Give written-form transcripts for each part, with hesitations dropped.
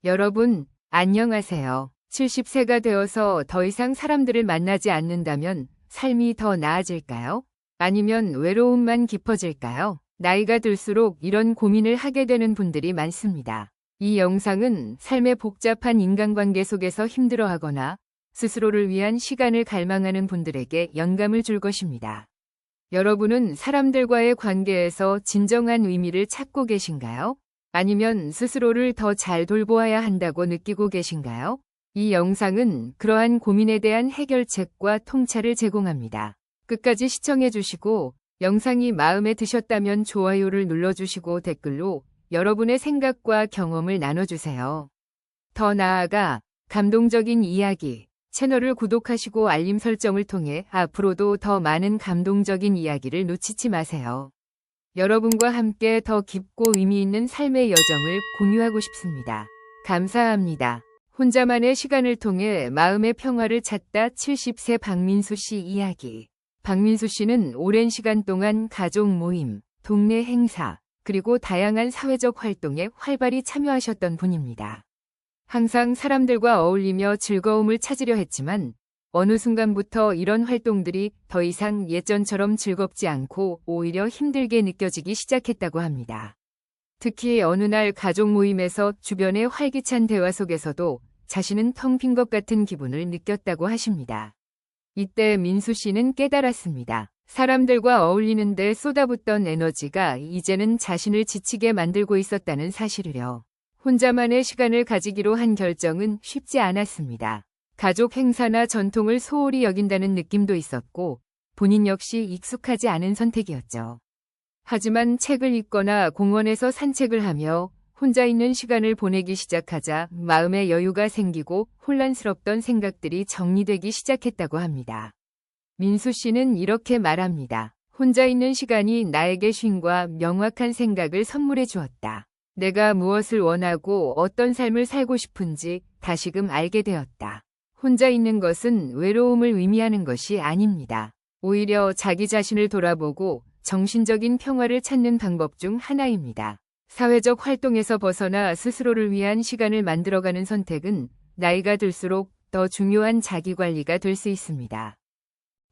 여러분, 안녕하세요. 70세가 되어서 더 이상 사람들을 만나지 않는다면 삶이 더 나아질까요? 아니면 외로움만 깊어질까요? 나이가 들수록 이런 고민을 하게 되는 분들이 많습니다. 이 영상은 삶의 복잡한 인간관계 속에서 힘들어하거나 스스로를 위한 시간을 갈망하는 분들에게 영감을 줄 것입니다. 여러분은 사람들과의 관계에서 진정한 의미를 찾고 계신가요? 아니면 스스로를 더 잘 돌보아야 한다고 느끼고 계신가요? 이 영상은 그러한 고민에 대한 해결책과 통찰을 제공합니다. 끝까지 시청해주시고 영상이 마음에 드셨다면 좋아요를 눌러주시고 댓글로 여러분의 생각과 경험을 나눠주세요. 더 나아가 감동적인 이야기, 채널을 구독하시고 알림 설정을 통해 앞으로도 더 많은 감동적인 이야기를 놓치지 마세요. 여러분과 함께 더 깊고 의미 있는 삶의 여정을 공유하고 싶습니다. 감사합니다. 혼자만의 시간을 통해 마음의 평화를 찾다 70세 박민수 씨 이야기. 박민수 씨는 오랜 시간 동안 가족 모임, 동네 행사, 그리고 다양한 사회적 활동에 활발히 참여하셨던 분입니다. 항상 사람들과 어울리며 즐거움을 찾으려 했지만 어느 순간부터 이런 활동들이 더 이상 예전처럼 즐겁지 않고 오히려 힘들게 느껴지기 시작했다고 합니다. 특히 어느 날 가족 모임에서 주변의 활기찬 대화 속에서도 자신은 텅 빈 것 같은 기분을 느꼈다고 하십니다. 이때 민수 씨는 깨달았습니다. 사람들과 어울리는데 쏟아붓던 에너지가 이제는 자신을 지치게 만들고 있었다는 사실을요. 혼자만의 시간을 가지기로 한 결정은 쉽지 않았습니다. 가족 행사나 전통을 소홀히 여긴다는 느낌도 있었고 본인 역시 익숙하지 않은 선택이었죠. 하지만 책을 읽거나 공원에서 산책을 하며 혼자 있는 시간을 보내기 시작하자 마음의 여유가 생기고 혼란스럽던 생각들이 정리되기 시작했다고 합니다. 민수 씨는 이렇게 말합니다. 혼자 있는 시간이 나에게 쉼과 명확한 생각을 선물해 주었다. 내가 무엇을 원하고 어떤 삶을 살고 싶은지 다시금 알게 되었다. 혼자 있는 것은 외로움을 의미하는 것이 아닙니다. 오히려 자기 자신을 돌아보고 정신적인 평화를 찾는 방법 중 하나입니다. 사회적 활동에서 벗어나 스스로를 위한 시간을 만들어가는 선택은 나이가 들수록 더 중요한 자기관리가 될 수 있습니다.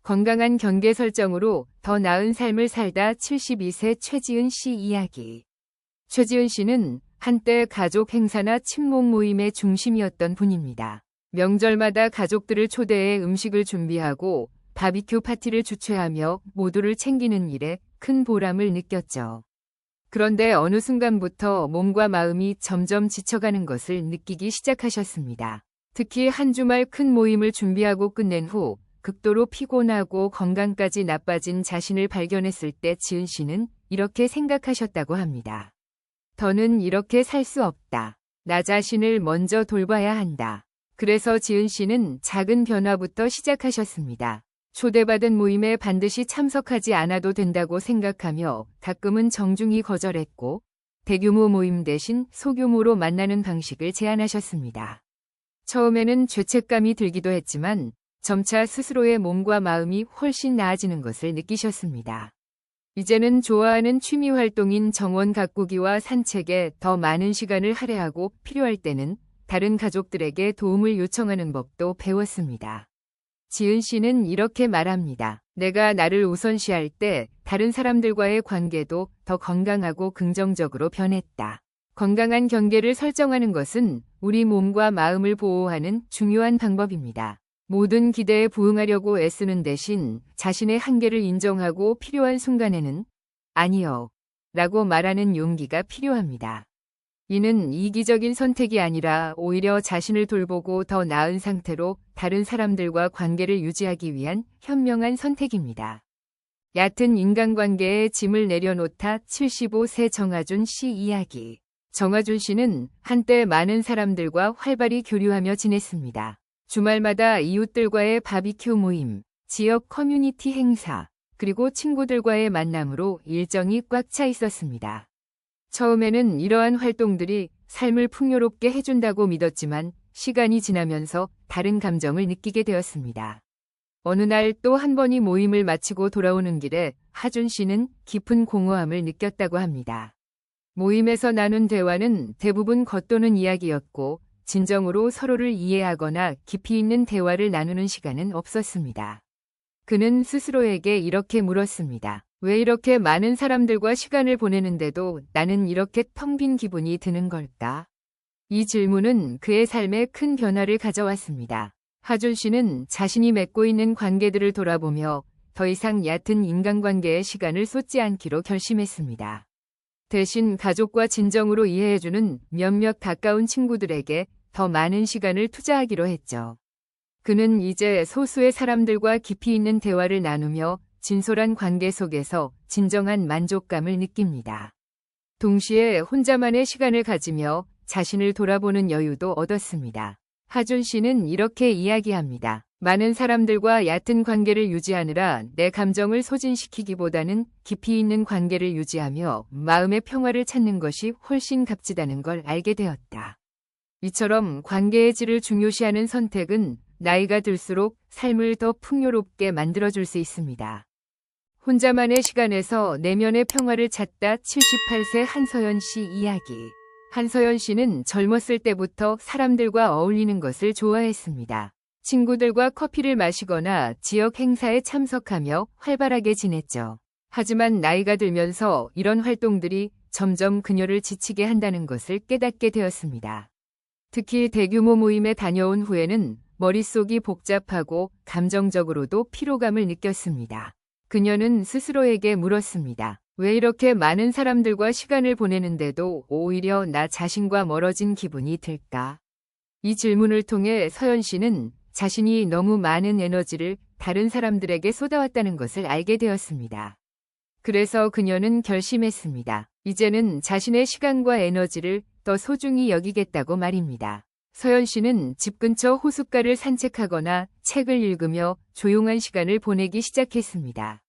건강한 경계 설정으로 더 나은 삶을 살다 72세 최지은 씨 이야기. 최지은 씨는 한때 가족 행사나 친목 모임의 중심이었던 분입니다. 명절마다 가족들을 초대해 음식을 준비하고 바비큐 파티를 주최하며 모두를 챙기는 일에 큰 보람을 느꼈죠. 그런데 어느 순간부터 몸과 마음이 점점 지쳐가는 것을 느끼기 시작하셨습니다. 특히 한 주말 큰 모임을 준비하고 끝낸 후 극도로 피곤하고 건강까지 나빠진 자신을 발견했을 때 지은 씨는 이렇게 생각하셨다고 합니다. 더는 이렇게 살 수 없다. 나 자신을 먼저 돌봐야 한다. 그래서 지은 씨는 작은 변화부터 시작하셨습니다. 초대받은 모임에 반드시 참석하지 않아도 된다고 생각하며 가끔은 정중히 거절했고 대규모 모임 대신 소규모로 만나는 방식을 제안하셨습니다. 처음에는 죄책감이 들기도 했지만 점차 스스로의 몸과 마음이 훨씬 나아지는 것을 느끼셨습니다. 이제는 좋아하는 취미 활동인 정원 가꾸기와 산책에 더 많은 시간을 할애하고 필요할 때는 다른 가족들에게 도움을 요청하는 법도 배웠습니다. 지은 씨는 이렇게 말합니다. 내가 나를 우선시할 때 다른 사람들과의 관계도 더 건강하고 긍정적으로 변했다. 건강한 경계를 설정하는 것은 우리 몸과 마음을 보호하는 중요한 방법입니다. 모든 기대에 부응하려고 애쓰는 대신 자신의 한계를 인정하고 필요한 순간에는 아니요 라고 말하는 용기가 필요합니다. 이는 이기적인 선택이 아니라 오히려 자신을 돌보고 더 나은 상태로 다른 사람들과 관계를 유지하기 위한 현명한 선택입니다. 얕은 인간관계에 짐을 내려놓다 75세 정아준 씨 이야기. 정아준 씨는 한때 많은 사람들과 활발히 교류하며 지냈습니다. 주말마다 이웃들과의 바비큐 모임, 지역 커뮤니티 행사, 그리고 친구들과의 만남으로 일정이 꽉 차 있었습니다. 처음에는 이러한 활동들이 삶을 풍요롭게 해준다고 믿었지만 시간이 지나면서 다른 감정을 느끼게 되었습니다. 어느 날 또 한 번이 모임을 마치고 돌아오는 길에 하준 씨는 깊은 공허함을 느꼈다고 합니다. 모임에서 나눈 대화는 대부분 겉도는 이야기였고 진정으로 서로를 이해하거나 깊이 있는 대화를 나누는 시간은 없었습니다. 그는 스스로에게 이렇게 물었습니다. 왜 이렇게 많은 사람들과 시간을 보내는데도 나는 이렇게 텅 빈 기분이 드는 걸까? 이 질문은 그의 삶에 큰 변화를 가져왔습니다. 하준 씨는 자신이 맺고 있는 관계들을 돌아보며 더 이상 얕은 인간관계에 시간을 쏟지 않기로 결심했습니다. 대신 가족과 진정으로 이해해주는 몇몇 가까운 친구들에게 더 많은 시간을 투자하기로 했죠. 그는 이제 소수의 사람들과 깊이 있는 대화를 나누며 진솔한 관계 속에서 진정한 만족감을 느낍니다. 동시에 혼자만의 시간을 가지며 자신을 돌아보는 여유도 얻었습니다. 하준 씨는 이렇게 이야기합니다. 많은 사람들과 얕은 관계를 유지하느라 내 감정을 소진시키기보다는 깊이 있는 관계를 유지하며 마음의 평화를 찾는 것이 훨씬 값지다는 걸 알게 되었다. 이처럼 관계의 질을 중요시하는 선택은 나이가 들수록 삶을 더 풍요롭게 만들어줄 수 있습니다. 혼자만의 시간에서 내면의 평화를 찾다. 78세 한서연 씨 이야기. 한서연 씨는 젊었을 때부터 사람들과 어울리는 것을 좋아했습니다. 친구들과 커피를 마시거나 지역 행사에 참석하며 활발하게 지냈죠. 하지만 나이가 들면서 이런 활동들이 점점 그녀를 지치게 한다는 것을 깨닫게 되었습니다. 특히 대규모 모임에 다녀온 후에는 머릿속이 복잡하고 감정적으로도 피로감을 느꼈습니다. 그녀는 스스로에게 물었습니다. 왜 이렇게 많은 사람들과 시간을 보내는데도 오히려 나 자신과 멀어진 기분이 들까? 이 질문을 통해 서연 씨는 자신이 너무 많은 에너지를 다른 사람들에게 쏟아왔다는 것을 알게 되었습니다. 그래서 그녀는 결심했습니다. 이제는 자신의 시간과 에너지를 더 소중히 여기겠다고 말입니다. 서연 씨는 집 근처 호숫가를 산책하거나 책을 읽으며 조용한 시간을 보내기 시작했습니다.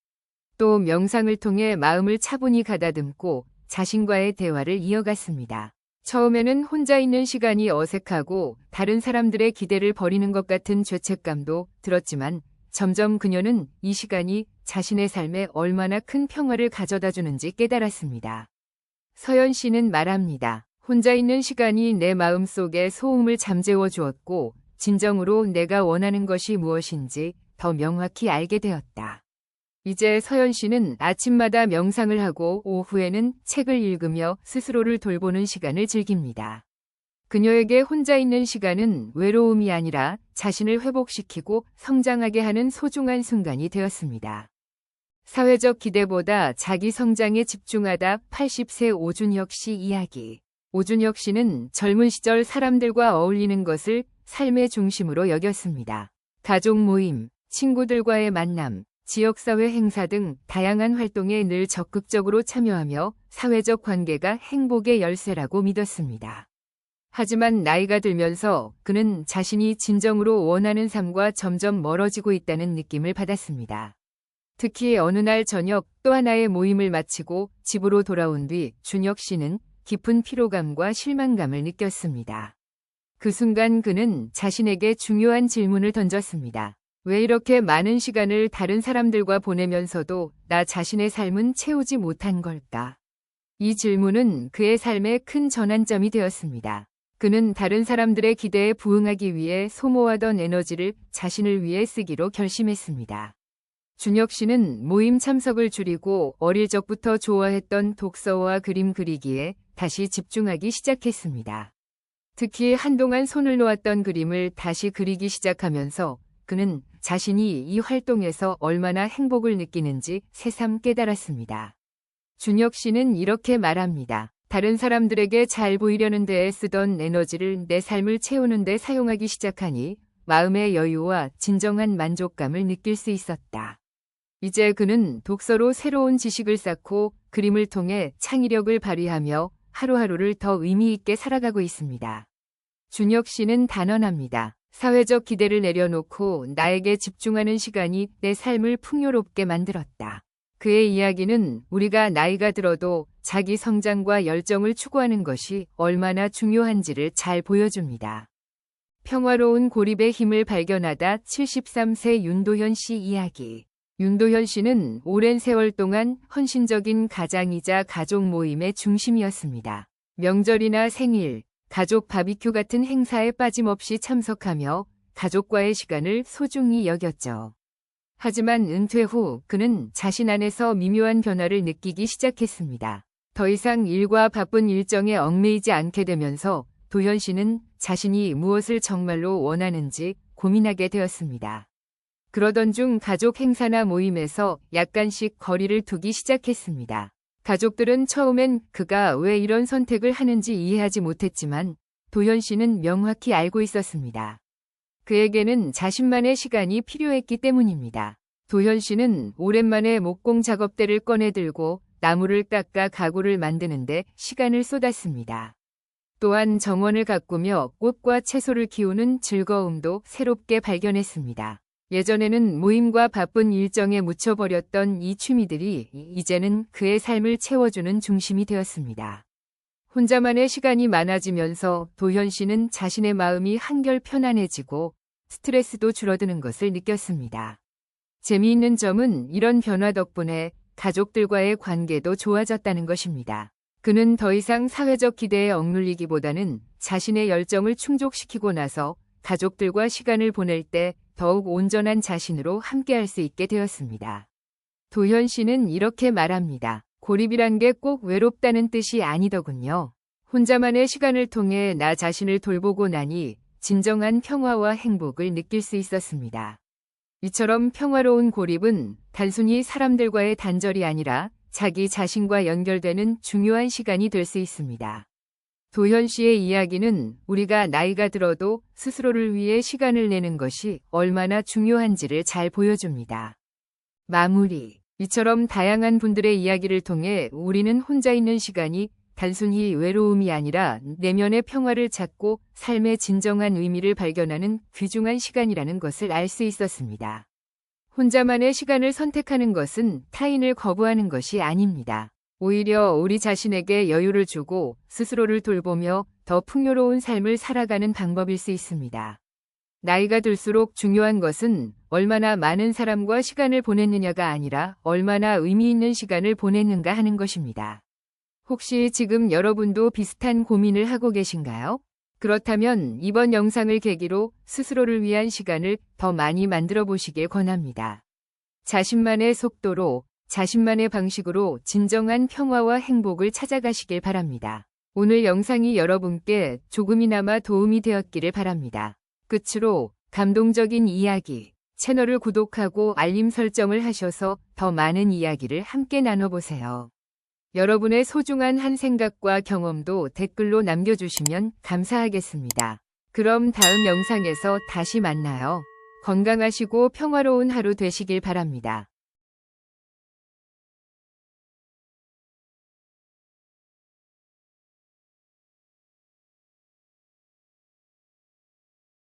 또 명상을 통해 마음을 차분히 가다듬고 자신과의 대화를 이어갔습니다. 처음에는 혼자 있는 시간이 어색하고 다른 사람들의 기대를 버리는 것 같은 죄책감도 들었지만 점점 그녀는 이 시간이 자신의 삶에 얼마나 큰 평화를 가져다 주는지 깨달았습니다. 서연 씨는 말합니다. 혼자 있는 시간이 내 마음속에 소음을 잠재워 주었고 진정으로 내가 원하는 것이 무엇인지 더 명확히 알게 되었다. 이제 서연 씨는 아침마다 명상을 하고 오후에는 책을 읽으며 스스로를 돌보는 시간을 즐깁니다. 그녀에게 혼자 있는 시간은 외로움이 아니라 자신을 회복시키고 성장하게 하는 소중한 순간이 되었습니다. 사회적 기대보다 자기 성장에 집중하다. 80세 오준혁 씨 이야기. 오준혁 씨는 젊은 시절 사람들과 어울리는 것을 삶의 중심으로 여겼습니다. 가족 모임, 친구들과의 만남, 지역사회 행사 등 다양한 활동에 늘 적극적으로 참여하며 사회적 관계가 행복의 열쇠라고 믿었습니다. 하지만 나이가 들면서 그는 자신이 진정으로 원하는 삶과 점점 멀어지고 있다는 느낌을 받았습니다. 특히 어느 날 저녁 또 하나의 모임을 마치고 집으로 돌아온 뒤 준혁 씨는 깊은 피로감과 실망감을 느꼈습니다. 그 순간 그는 자신에게 중요한 질문을 던졌습니다. 왜 이렇게 많은 시간을 다른 사람들과 보내면서도 나 자신의 삶은 채우지 못한 걸까? 이 질문은 그의 삶의 큰 전환점이 되었습니다. 그는 다른 사람들의 기대에 부응하기 위해 소모하던 에너지를 자신을 위해 쓰기로 결심했습니다. 준혁 씨는 모임 참석을 줄이고 어릴 적부터 좋아했던 독서와 그림 그리기에 다시 집중하기 시작했습니다. 특히 한동안 손을 놓았던 그림을 다시 그리기 시작하면서 그는 자신이 이 활동에서 얼마나 행복을 느끼는지 새삼 깨달았습니다. 준혁 씨는 이렇게 말합니다. 다른 사람들에게 잘 보이려는 데에 쓰던 에너지를 내 삶을 채우는 데 사용하기 시작하니 마음의 여유와 진정한 만족감을 느낄 수 있었다. 이제 그는 독서로 새로운 지식을 쌓고 그림을 통해 창의력을 발휘하며 하루하루를 더 의미 있게 살아가고 있습니다. 준혁 씨는 단언합니다. 사회적 기대를 내려놓고 나에게 집중하는 시간이 내 삶을 풍요롭게 만들었다. 그의 이야기는 우리가 나이가 들어도 자기 성장과 열정을 추구하는 것이 얼마나 중요한지를 잘 보여줍니다. 평화로운 고립의 힘을 발견하다. 73세 윤도현 씨 이야기. 윤도현 씨는 오랜 세월 동안 헌신적인 가장이자 가족 모임의 중심이었습니다. 명절이나 생일, 가족 바비큐 같은 행사에 빠짐없이 참석하며 가족과의 시간을 소중히 여겼죠. 하지만 은퇴 후 그는 자신 안에서 미묘한 변화를 느끼기 시작했습니다. 더 이상 일과 바쁜 일정에 얽매이지 않게 되면서 도현 씨는 자신이 무엇을 정말로 원하는지 고민하게 되었습니다. 그러던 중 가족 행사나 모임에서 약간씩 거리를 두기 시작했습니다. 가족들은 처음엔 그가 왜 이런 선택을 하는지 이해하지 못했지만 도현 씨는 명확히 알고 있었습니다. 그에게는 자신만의 시간이 필요했기 때문입니다. 도현 씨는 오랜만에 목공 작업대를 꺼내들고 나무를 깎아 가구를 만드는데 시간을 쏟았습니다. 또한 정원을 가꾸며 꽃과 채소를 키우는 즐거움도 새롭게 발견했습니다. 예전에는 모임과 바쁜 일정에 묻혀버렸던 이 취미들이 이제는 그의 삶을 채워주는 중심이 되었습니다. 혼자만의 시간이 많아지면서 도현 씨는 자신의 마음이 한결 편안해지고 스트레스도 줄어드는 것을 느꼈습니다. 재미있는 점은 이런 변화 덕분에 가족들과의 관계도 좋아졌다는 것입니다. 그는 더 이상 사회적 기대에 억눌리기보다는 자신의 열정을 충족시키고 나서 가족들과 시간을 보낼 때 더욱 온전한 자신으로 함께할 수 있게 되었습니다. 도현 씨는 이렇게 말합니다. 고립이란 게 꼭 외롭다는 뜻이 아니더군요. 혼자만의 시간을 통해 나 자신을 돌보고 나니 진정한 평화와 행복을 느낄 수 있었습니다. 이처럼 평화로운 고립은 단순히 사람들과의 단절이 아니라 자기 자신과 연결되는 중요한 시간이 될 수 있습니다. 도현 씨의 이야기는 우리가 나이가 들어도 스스로를 위해 시간을 내는 것이 얼마나 중요한지를 잘 보여줍니다. 마무리. 이처럼 다양한 분들의 이야기를 통해 우리는 혼자 있는 시간이 단순히 외로움이 아니라 내면의 평화를 찾고 삶의 진정한 의미를 발견하는 귀중한 시간이라는 것을 알 수 있었습니다. 혼자만의 시간을 선택하는 것은 타인을 거부하는 것이 아닙니다. 오히려 우리 자신에게 여유를 주고 스스로를 돌보며 더 풍요로운 삶을 살아가는 방법일 수 있습니다. 나이가 들수록 중요한 것은 얼마나 많은 사람과 시간을 보냈느냐가 아니라 얼마나 의미 있는 시간을 보냈는가 하는 것입니다. 혹시 지금 여러분도 비슷한 고민을 하고 계신가요? 그렇다면 이번 영상을 계기로 스스로를 위한 시간을 더 많이 만들어 보시길 권합니다. 자신만의 속도로, 자신만의 방식으로 진정한 평화와 행복을 찾아가시길 바랍니다. 오늘 영상이 여러분께 조금이나마 도움이 되었기를 바랍니다. 끝으로 감동적인 이야기, 채널을 구독하고 알림 설정을 하셔서 더 많은 이야기를 함께 나눠보세요. 여러분의 소중한 한 생각과 경험도 댓글로 남겨주시면 감사하겠습니다. 그럼 다음 영상에서 다시 만나요. 건강하시고 평화로운 하루 되시길 바랍니다.